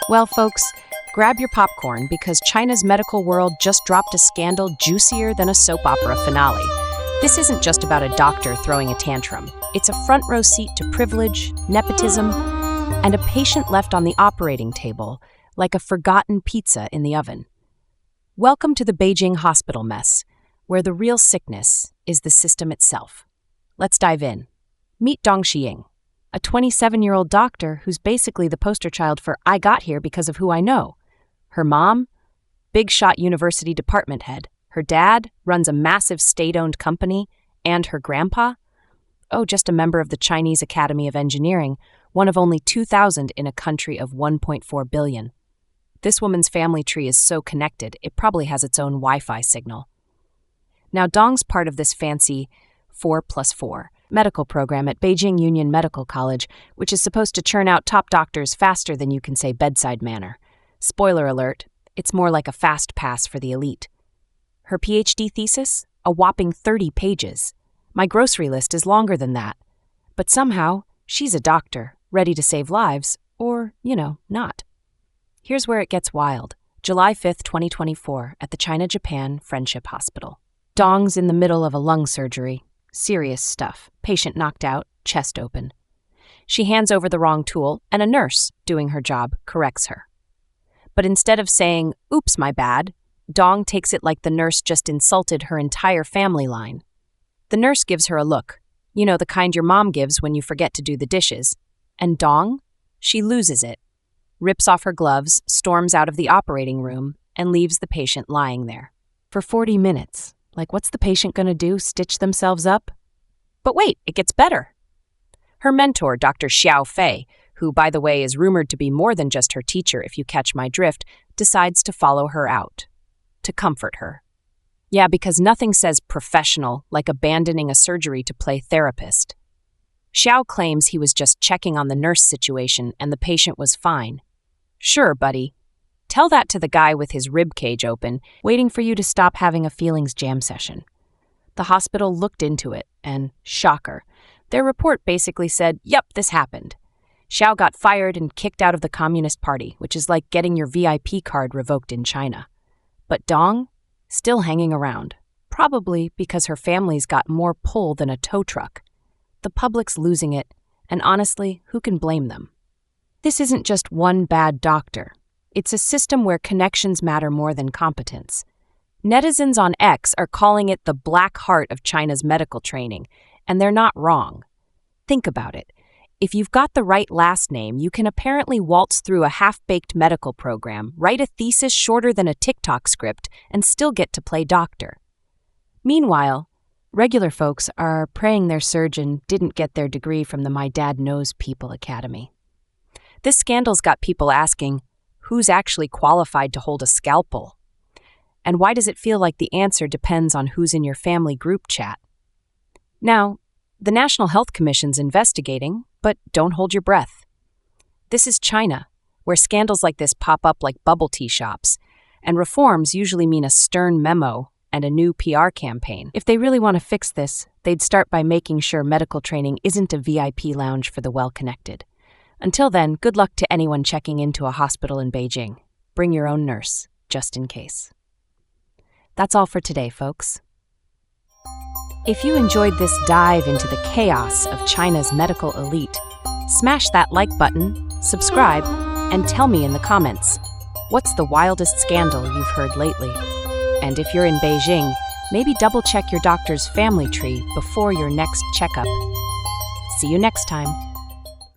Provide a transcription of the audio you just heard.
Well, folks, grab your popcorn because China's medical world just dropped a scandal juicier than a soap opera finale. This isn't just about a doctor throwing a tantrum. It's a front row seat to privilege, nepotism, and a patient left on the operating table like a forgotten pizza in the oven. Welcome to the Beijing hospital mess, where the real sickness is the system itself. Let's dive in. Meet Xiying, a 27-year-old doctor who's basically the poster child for "I got here because of who I know." Her mom, big shot university department head. Her dad runs a massive state-owned company. And her grandpa? Oh, just a member of the Chinese Academy of Engineering, one of only 2,000 in a country of 1.4 billion. This woman's family tree is so connected, it probably has its own Wi-Fi signal. Now, Dong's part of this fancy 4+4 medical program at Beijing Union Medical College, which is supposed to churn out top doctors faster than you can say bedside manner. Spoiler alert, it's more like a fast pass for the elite. Her PhD thesis? A whopping 30 pages. My grocery list is longer than that. But somehow, she's a doctor, ready to save lives, or, not. Here's where it gets wild. July 5th, 2024, at the China-Japan Friendship Hospital. Dong's in the middle of a lung surgery. Serious stuff. Patient knocked out, chest open. She hands over the wrong tool, and a nurse, doing her job, corrects her. But instead of saying, "Oops, my bad," Dong takes it like the nurse just insulted her entire family line. The nurse gives her a look, the kind your mom gives when you forget to do the dishes. And Dong? She loses it, rips off her gloves, storms out of the operating room, and leaves the patient lying there. For 40 minutes. Like, what's the patient going to do, stitch themselves up? But wait, it gets better. Her mentor, Dr. Xiao Fei, who, by the way, is rumored to be more than just her teacher if you catch my drift, decides to follow her out. To comfort her. Yeah, because nothing says professional like abandoning a surgery to play therapist. Xiao claims he was just checking on the nurse situation and the patient was fine. Sure, buddy. Tell that to the guy with his rib cage open, waiting for you to stop having a feelings jam session. The hospital looked into it, and shocker, their report basically said, "Yep, this happened." Xiao got fired and kicked out of the Communist Party, which is like getting your VIP card revoked in China. But Dong? Still hanging around. Probably because her family's got more pull than a tow truck. The public's losing it, and honestly, who can blame them? This isn't just one bad doctor. It's a system where connections matter more than competence. Netizens on X are calling it the black heart of China's medical training, and they're not wrong. Think about it. If you've got the right last name, you can apparently waltz through a half-baked medical program, write a thesis shorter than a TikTok script, and still get to play doctor. Meanwhile, regular folks are praying their surgeon didn't get their degree from the My Dad Knows People Academy. This scandal's got people asking, who's actually qualified to hold a scalpel? And why does it feel like the answer depends on who's in your family group chat? Now, the National Health Commission's investigating, but don't hold your breath. This is China, where scandals like this pop up like bubble tea shops, and reforms usually mean a stern memo and a new PR campaign. If they really want to fix this, they'd start by making sure medical training isn't a VIP lounge for the well-connected. Until then, good luck to anyone checking into a hospital in Beijing. Bring your own nurse, just in case. That's all for today, folks. If you enjoyed this dive into the chaos of China's medical elite, smash that like button, subscribe, and tell me in the comments, what's the wildest scandal you've heard lately? And if you're in Beijing, maybe double-check your doctor's family tree before your next checkup. See you next time.